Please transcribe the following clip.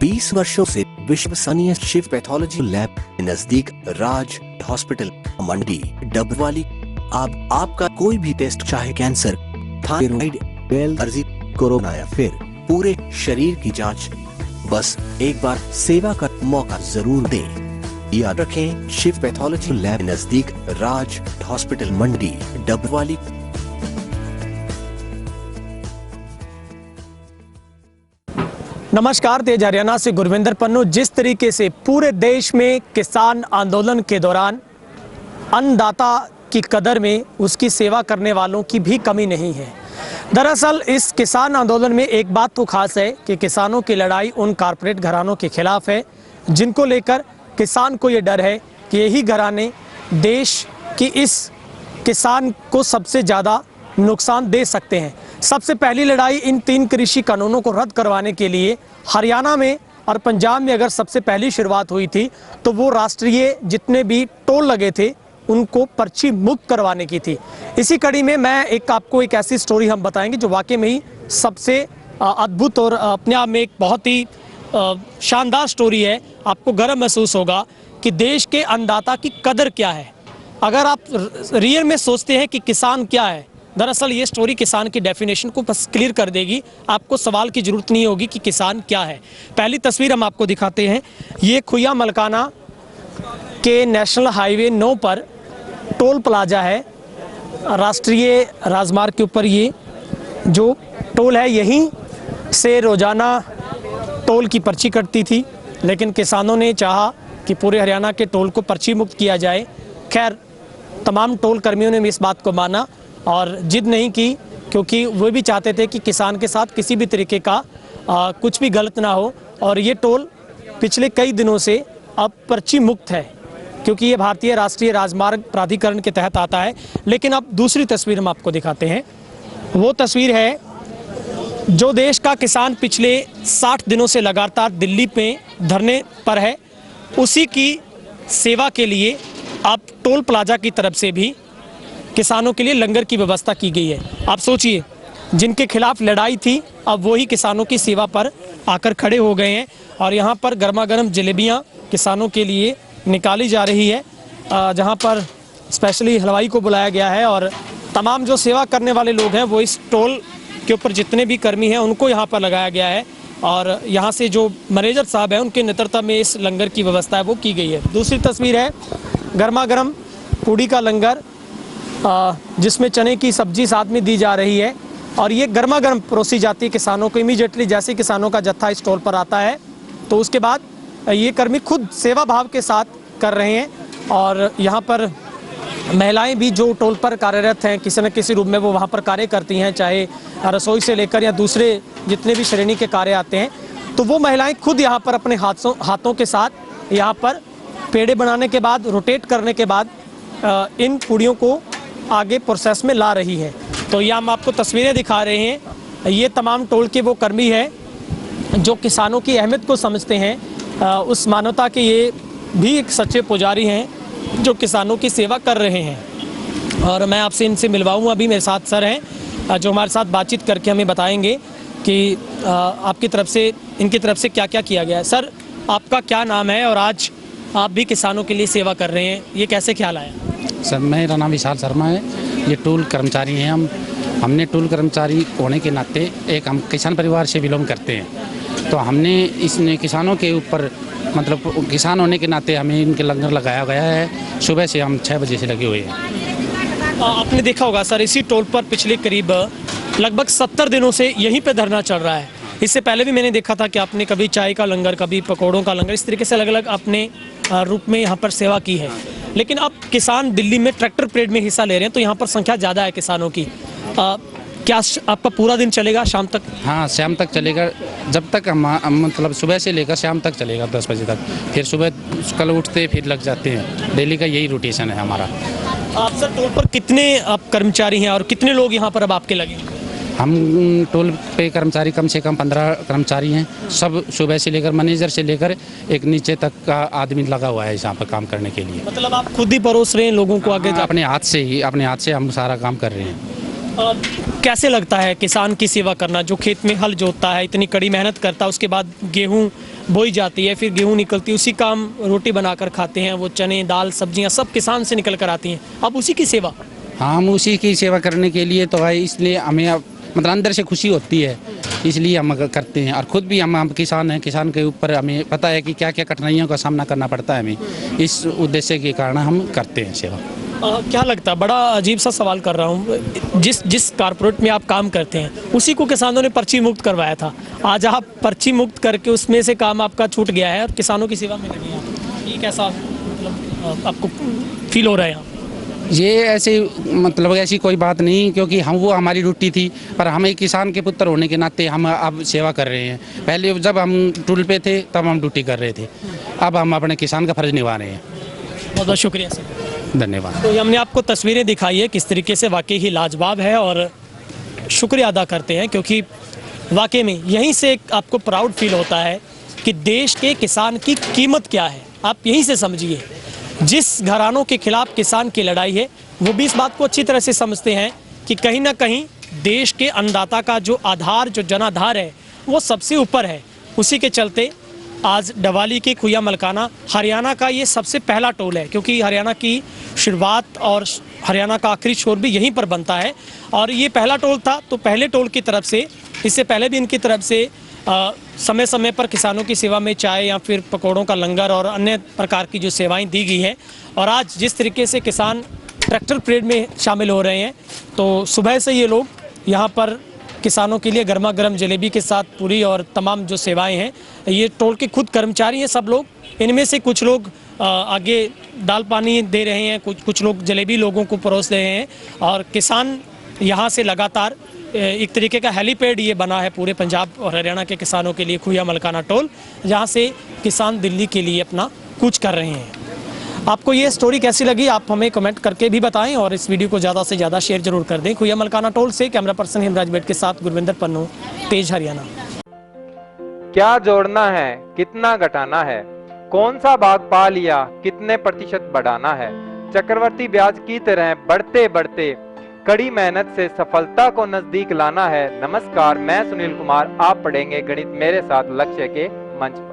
20 वर्षों से विश्वसनीय शिव पैथोलॉजी लैब नजदीक राज हॉस्पिटल मंडी डबवाली। आपका कोई भी टेस्ट, चाहे कैंसर, थायराइड, एलर्जी, कोरोना या फिर पूरे शरीर की जांच, बस एक बार सेवा का मौका जरूर दें। याद रखें, शिव पैथोलॉजी लैब नजदीक राज हॉस्पिटल मंडी डबवाली। नमस्कार, तेज हरियाणा से गुरविंदर पन्नू। जिस तरीके से पूरे देश में किसान आंदोलन के दौरान अन्नदाता की कदर में उसकी सेवा करने वालों की भी कमी नहीं है। दरअसल इस किसान आंदोलन में एक बात तो खास है कि किसानों की लड़ाई उन कारपोरेट घरानों के खिलाफ है जिनको लेकर किसान को ये डर है कि यही घराने देश की इस किसान को सबसे ज़्यादा नुकसान दे सकते हैं। सबसे पहली लड़ाई इन 3 कृषि कानूनों को रद्द करवाने के लिए हरियाणा में और पंजाब में अगर सबसे पहली शुरुआत हुई थी तो वो राष्ट्रीय जितने भी टोल लगे थे उनको पर्ची मुक्त करवाने की थी। इसी कड़ी में मैं आपको एक ऐसी स्टोरी हम बताएंगे जो वाकई में ही सबसे अद्भुत और अपने आप में एक बहुत ही शानदार स्टोरी है। आपको गर्व महसूस होगा कि देश के अन्नदाता की कदर क्या है। अगर आप रियल में सोचते हैं कि किसान क्या है, दरअसल ये स्टोरी किसान की डेफिनेशन को बस क्लियर कर देगी। आपको सवाल की जरूरत नहीं होगी कि किसान क्या है। पहली तस्वीर हम आपको दिखाते हैं। ये खुया मलकाना के नेशनल हाईवे 9 पर टोल प्लाजा है, राष्ट्रीय राजमार्ग के ऊपर। ये जो टोल है यहीं से रोजाना टोल की पर्ची कटती थी, लेकिन किसानों ने चाहा कि पूरे हरियाणा के टोल को पर्ची मुक्त किया जाए। खैर, तमाम टोल कर्मियों ने इस बात को माना और जिद नहीं की, क्योंकि वो भी चाहते थे कि किसान के साथ किसी भी तरीके का कुछ भी गलत ना हो। और ये टोल पिछले कई दिनों से अब पर्ची मुक्त है, क्योंकि ये भारतीय राष्ट्रीय राजमार्ग प्राधिकरण के तहत आता है। लेकिन अब दूसरी तस्वीर हम आपको दिखाते हैं। वो तस्वीर है जो देश का किसान पिछले 60 दिनों से लगातार दिल्ली में धरने पर है, उसी की सेवा के लिए अब टोल प्लाजा की तरफ से भी किसानों के लिए लंगर की व्यवस्था की गई है। आप सोचिए, जिनके खिलाफ लड़ाई थी अब वही किसानों की सेवा पर आकर खड़े हो गए हैं। और यहाँ पर गर्मा गर्म जलेबियाँ किसानों के लिए निकाली जा रही है, जहाँ पर स्पेशली हलवाई को बुलाया गया है और तमाम जो सेवा करने वाले लोग हैं वो इस टोल के ऊपर जितने भी कर्मी हैं उनको यहाँ पर लगाया गया है। और यहाँ से जो मैनेजर साहब हैं उनके नेतृत्व में इस लंगर की व्यवस्था है वो की गई है। दूसरी तस्वीर है गर्मा गर्म पूड़ी का लंगर, जिसमें चने की सब्जी साथ में दी जा रही है और ये गर्मा गर्म परोसी जाती है किसानों को। इमीडिएटली जैसे किसानों का जत्था इस टोल पर आता है तो उसके बाद ये कर्मी खुद सेवा भाव के साथ कर रहे हैं। और यहाँ पर महिलाएं भी जो टोल पर कार्यरत हैं किसी न किसी रूप में वो वहाँ पर कार्य करती हैं, चाहे रसोई से लेकर या दूसरे जितने भी श्रेणी के कार्य आते हैं, तो वो महिलाएं खुद यहाँ पर अपने हाथों के साथ यहाँ पर पेड़े बनाने के बाद, रोटेट करने के बाद इन पूड़ियों को आगे प्रोसेस में ला रही है। तो ये हम आपको तस्वीरें दिखा रहे हैं। ये तमाम टोल के वो कर्मी हैं जो किसानों की अहमियत को समझते हैं। उस मानवता के ये भी एक सच्चे पुजारी हैं जो किसानों की सेवा कर रहे हैं। और मैं आपसे इनसे मिलवाऊँ, अभी मेरे साथ सर हैं जो हमारे साथ बातचीत करके हमें बताएंगे कि आपकी तरफ से, इनकी तरफ से क्या क्या किया गया है। सर, आपका क्या नाम है और आज आप भी किसानों के लिए सेवा कर रहे हैं, ये कैसे ख्याल आया? सर, मेरा नाम विशाल शर्मा है। ये टोल कर्मचारी हैं। हमने टोल कर्मचारी होने के नाते हम किसान परिवार से बिलोंग करते हैं, तो हमने इसने किसानों के ऊपर, मतलब किसान होने के नाते हमें इनके लंगर लगाया गया है। सुबह से हम 6 बजे से लगे हुए हैं। आपने देखा होगा सर, इसी टोल पर पिछले करीब लगभग 70 दिनों से यहीं पे धरना चल रहा है। इससे पहले भी मैंने देखा था कि आपने कभी चाय का लंगर, कभी पकौड़ों का लंगर, इस तरीके से अलग अलग अपने रूप में यहाँ पर सेवा की है। लेकिन अब किसान दिल्ली में ट्रैक्टर परेड में हिस्सा ले रहे हैं, तो यहाँ पर संख्या ज़्यादा है किसानों की। क्या आपका पूरा दिन चलेगा शाम तक? हाँ, शाम तक चलेगा। जब तक हम मतलब सुबह से लेकर शाम तक चलेगा 10 बजे तक। फिर सुबह कल उठते फिर लग जाते हैं। डेली का यही रोटेशन है हमारा। आप सर टोल पर कितने आप कर्मचारी हैं और कितने लोग यहाँ पर अब आपके लगे? हम टोल पे कर्मचारी कम से कम 15 कर्मचारी हैं। सब सुबह से लेकर मैनेजर से लेकर एक नीचे तक का आदमी लगा हुआ है यहाँ पर काम करने के लिए। मतलब आप खुद ही परोस रहे हैं लोगों को आगे? अपने हाथ से हम सारा काम कर रहे हैं। कैसे लगता है किसान की सेवा करना, जो खेत में हल जोतता है, इतनी कड़ी मेहनत करता है, उसके बाद गेहूं बोई जाती है, फिर गेहूं निकलती है, उसी का हम रोटी बनाकर खाते हैं, वो चने दाल सब्जियां सब किसान से निकल कर आती हैं, अब उसी की सेवा। हाँ, हम उसी की सेवा करने के लिए तो भाई, इसलिए हमें मतलब अंदर से खुशी होती है, इसलिए हम करते हैं। और ख़ुद भी हम किसान हैं, किसान के ऊपर हमें पता है कि क्या क्या कठिनाइयों का सामना करना पड़ता है हमें, इस उद्देश्य के कारण हम करते हैं सेवा। क्या लगता है, बड़ा अजीब सा सवाल कर रहा हूँ, जिस कारपोरेट में आप काम करते हैं उसी को किसानों ने पर्ची मुक्त करवाया था, आज आप पर्ची मुक्त करके उसमें से काम आपका छूट गया है और किसानों की सेवा में लगे हैं, ये कैसा मतलब आपको फील हो रहा है? ये ऐसे मतलब ऐसी कोई बात नहीं, क्योंकि हम वो हमारी ड्यूटी थी, पर हमें किसान के पुत्र होने के नाते हम अब सेवा कर रहे हैं। पहले जब हम टूल पे थे तब हम ड्यूटी कर रहे थे, अब हम अपने किसान का फर्ज निभा रहे हैं। बहुत बहुत शुक्रिया सर, धन्यवाद। तो हमने आपको तस्वीरें दिखाई है किस तरीके से, वाकई ही लाजवाब है और शुक्रिया अदा करते हैं, क्योंकि वाकई में यहीं से आपको प्राउड फील होता है कि देश के किसान की कीमत क्या है। आप यहीं से समझिए, जिस घरानों के खिलाफ किसान की लड़ाई है वो भी इस बात को अच्छी तरह से समझते हैं कि कहीं ना कहीं देश के अन्नदाता का जो आधार, जो जनाधार है वो सबसे ऊपर है। उसी के चलते आज डवाली के खुया मलकाना हरियाणा का ये सबसे पहला टोल है, क्योंकि हरियाणा की शुरुआत और हरियाणा का आखिरी छोर भी यहीं पर बनता है और ये पहला टोल था। तो पहले टोल की तरफ से, इससे पहले भी इनकी तरफ से समय समय पर किसानों की सेवा में चाय या फिर पकौड़ों का लंगर और अन्य प्रकार की जो सेवाएं दी गई हैं, और आज जिस तरीके से किसान ट्रैक्टर परेड में शामिल हो रहे हैं, तो सुबह से ये लोग यहाँ पर किसानों के लिए गर्मा गर्म जलेबी के साथ पूरी और तमाम जो सेवाएं हैं, ये टोल के खुद कर्मचारी हैं सब लोग। इनमें से कुछ लोग आगे दाल पानी दे रहे हैं, कुछ लोग जलेबी लोगों को परोस रहे हैं, और किसान यहाँ से लगातार एक तरीके का हेलीपैड ये बना है पूरे पंजाब और हरियाणा के किसानों के लिए, खुया मलकाना टोल, जहाँ से किसान दिल्ली के लिए अपना कूच कर रहे हैं। आपको ये स्टोरी कैसी लगी आप हमें कमेंट करके भी बताएं और इस वीडियो को ज़्यादा से ज़्यादा शेयर जरूर कर दें। खुया मलकाना टोल से कैमरा पर्सन हिमराज बेट के साथ गुरविंदर पन्नू, तेज हरियाणा। क्या जोड़ना है, कितना घटाना है, कौन सा भाग पा लिया, कितने प्रतिशत बढ़ाना है। चक्रवर्ती ब्याज की तरह बढ़ते बढ़ते कड़ी मेहनत से सफलता को नजदीक लाना है। नमस्कार, मैं सुनील कुमार, आप पढ़ेंगे गणित मेरे साथ लक्ष्य के मंच पर।